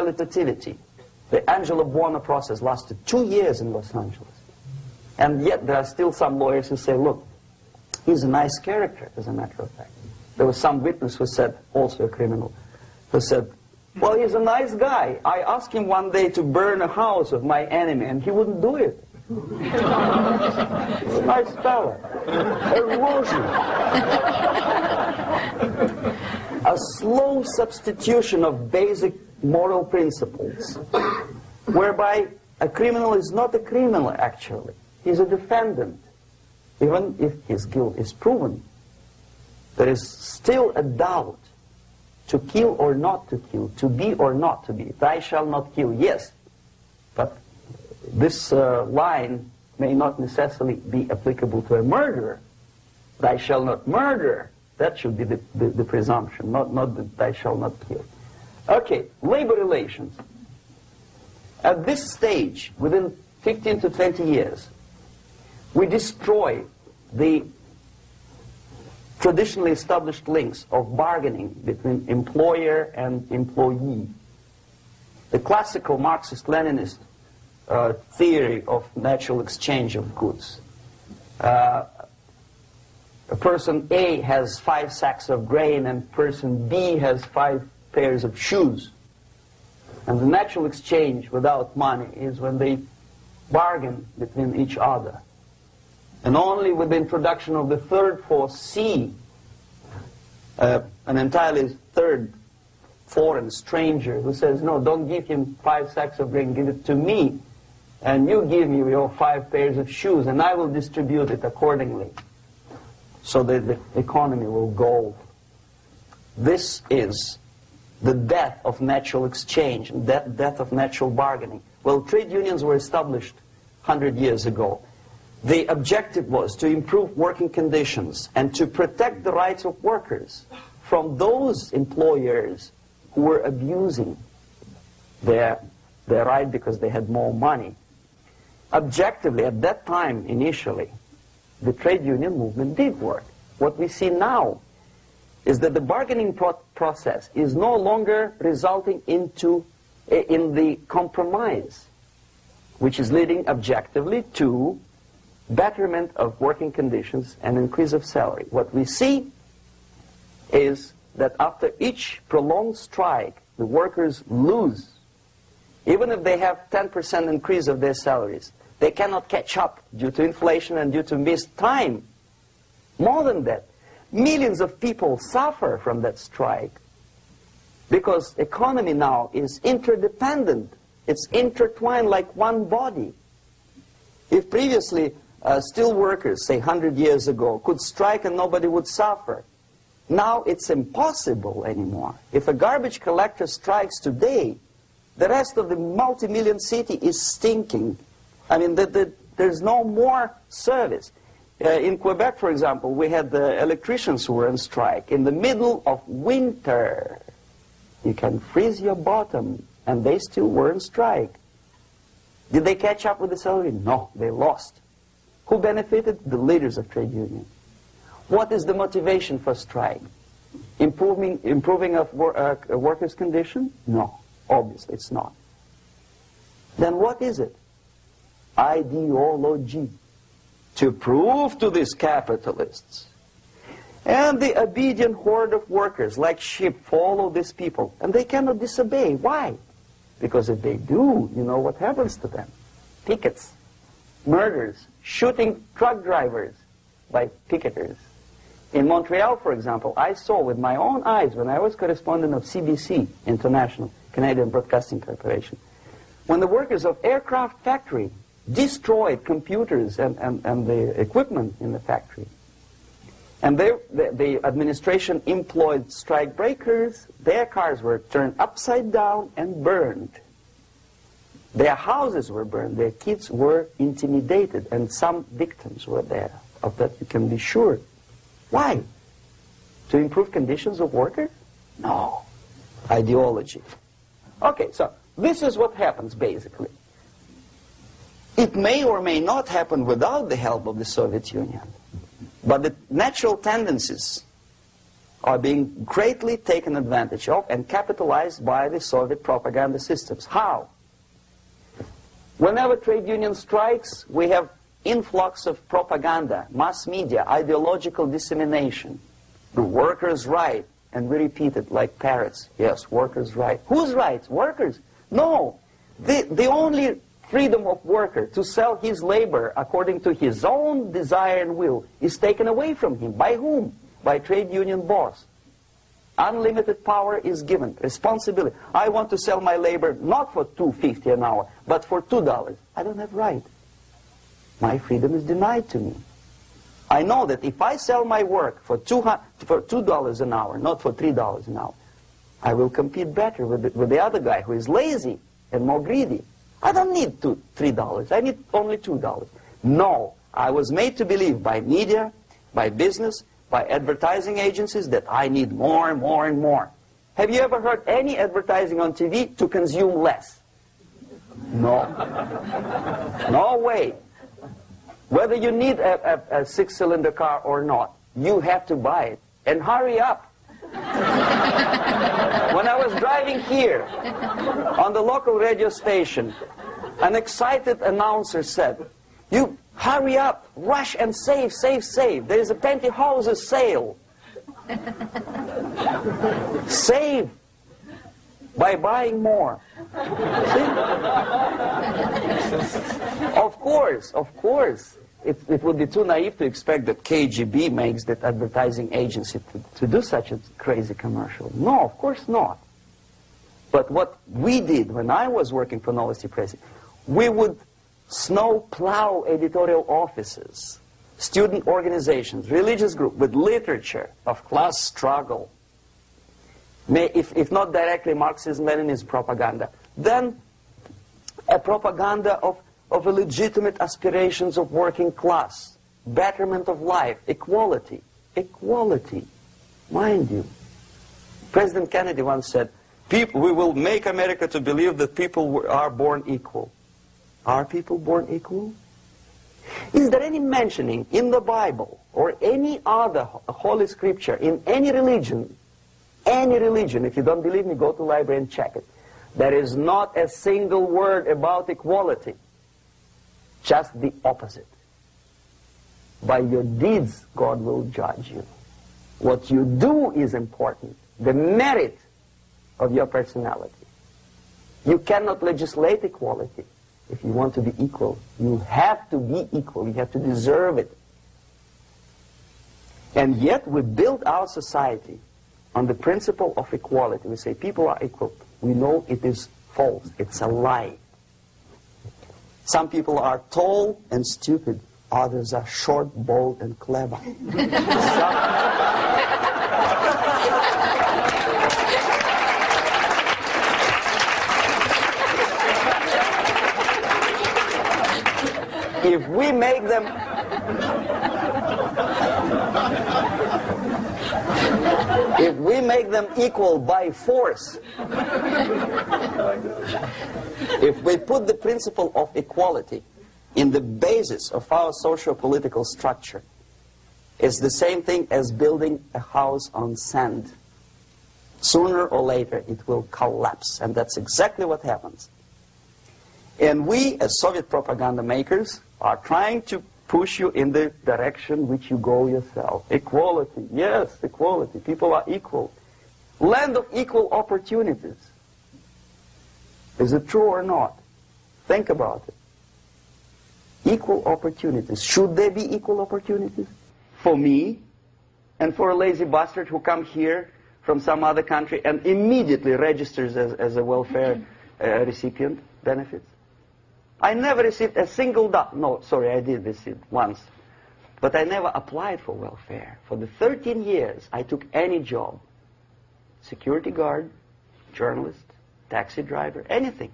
rehabilitativity. The Angelo Buono process lasted 2 years in Los Angeles. And yet there are still some lawyers who say, look, he's a nice character, as a matter of fact. There was some witness who said, also a criminal, who said, well, he's a nice guy. I asked him one day to burn a house of my enemy, and he wouldn't do it. He's a nice fella. Erosion. A slow substitution of basic moral principles, whereby a criminal is not a criminal, actually. He's a defendant. Even if his guilt is proven, there is still a doubt. To kill or not to kill, to be or not to be. Thou shalt not kill, yes. But this line may not necessarily be applicable to a murderer. Thou shalt not murder. That should be the presumption, not that thou shalt not kill. Okay, labor relations. At this stage, within 15 to 20 years, we destroy the traditionally established links of bargaining between employer and employee. The classical Marxist-Leninist theory of natural exchange of goods. A person A has 5 sacks of grain and person B has 5 pairs of shoes. And the natural exchange without money is when they bargain between each other. And only with the introduction of the third force, C, an entirely third foreign stranger who says, no, don't give him 5 sacks of grain, give it to me, and you give me your 5 pairs of shoes, and I will distribute it accordingly, so that the economy will go. This is the death of natural exchange, death of natural bargaining. Well, trade unions were established 100 years ago. The objective was to improve working conditions and to protect the rights of workers from those employers who were abusing their right because they had more money. Objectively, at that time, initially, the trade union movement did work. What we see now is that the bargaining process is no longer resulting in the compromise, which is leading objectively to betterment of working conditions and increase of salary. What we see is that after each prolonged strike, the workers lose. Even if they have 10% increase of their salaries, they cannot catch up due to inflation and due to missed time. More than that, millions of people suffer from that strike because economy now is interdependent. It's intertwined like one body. If previously steel workers, say 100 years ago, could strike and nobody would suffer, now it's impossible anymore. If a garbage collector strikes today, the rest of the multi-million city is stinking. I mean, there's no more service. In Quebec, for example, we had the electricians who were on strike in the middle of winter. You can freeze your bottom, and they still were on strike. Did they catch up with the salary? No, they lost. Who benefited? The leaders of trade unions. What is the motivation for strike? Improving of workers' condition? No, obviously it's not. Then what is it? Ideology. To prove to these capitalists. And the obedient horde of workers, like sheep, follow these people. And they cannot disobey. Why? Because if they do, you know what happens to them. Pickets, murders, shooting truck drivers by picketers. In Montreal, for example, I saw with my own eyes when I was correspondent of CBC, International, Canadian Broadcasting Corporation, when the workers of aircraft factory destroyed computers and the equipment in the factory. And the administration employed strike breakers. Their cars were turned upside down and burned. Their houses were burned. Their kids were intimidated. And some victims were there. Of that you can be sure. Why? To improve conditions of workers? No. Ideology. Okay, so this is what happens basically. It may or may not happen without the help of the Soviet Union. But the natural tendencies are being greatly taken advantage of and capitalized by the Soviet propaganda systems. How? Whenever trade union strikes, we have influx of propaganda, mass media, ideological dissemination. The workers' right, and we repeat it like parrots. Yes, workers' right. Whose rights? Workers? No. The only freedom of worker to sell his labor according to his own desire and will is taken away from him. By whom? By trade union boss. Unlimited power is given. Responsibility. I want to sell my labor not for $2.50 an hour, but for $2. I don't have right. My freedom is denied to me. I know that if I sell my work for $2 an hour, not for $3 an hour, I will compete better with the other guy who is lazy and more greedy. I don't need $3. I need only $2. No, I was made to believe by media, by business, by advertising agencies that I need more and more and more. Have you ever heard any advertising on TV to consume less? No. No way. Whether you need a six-cylinder car or not, you have to buy it. And hurry up. When I was driving here, on the local radio station, an excited announcer said, "You hurry up, rush and save, save, save. There is a pantyhose sale." Save by buying more. See? Of course. It would be too naive to expect that KGB makes that advertising agency to do such a crazy commercial. No, of course not. But what we did when I was working for Novosti Press, we would snow plow editorial offices, student organizations, religious groups with literature of class struggle. If not directly Marxism-Leninism propaganda, then a propaganda of legitimate aspirations of working class, betterment of life, equality. Equality, mind you. President Kennedy once said, we will make America to believe that people are born equal. Are people born equal? Is there any mentioning in the Bible or any other holy scripture in any religion, if you don't believe me, go to the library and check it, there is not a single word about equality. Just the opposite. By your deeds, God will judge you. What you do is important. The merit of your personality. You cannot legislate equality. If you want to be equal, you have to be equal. You have to deserve it. And yet we build our society on the principle of equality. We say people are equal. We know it is false. It's a lie. Some people are tall and stupid. Others are short, bold, and clever. If we make them equal by force, if we put the principle of equality in the basis of our socio-political structure, it's the same thing as building a house on sand. Sooner or later it will collapse, and that's exactly what happens. And we, as Soviet propaganda makers, are trying to push you in the direction which you go yourself. Equality, yes, equality. People are equal. Land of equal opportunities. Is it true or not? Think about it. Equal opportunities. Should there be equal opportunities? For me and for a lazy bastard who comes here from some other country and immediately registers as a welfare recipient benefits? I never received a single dollar. No, sorry, I did receive once. But I never applied for welfare. For the 13 years, I took any job. Security guard, journalist, taxi driver, anything.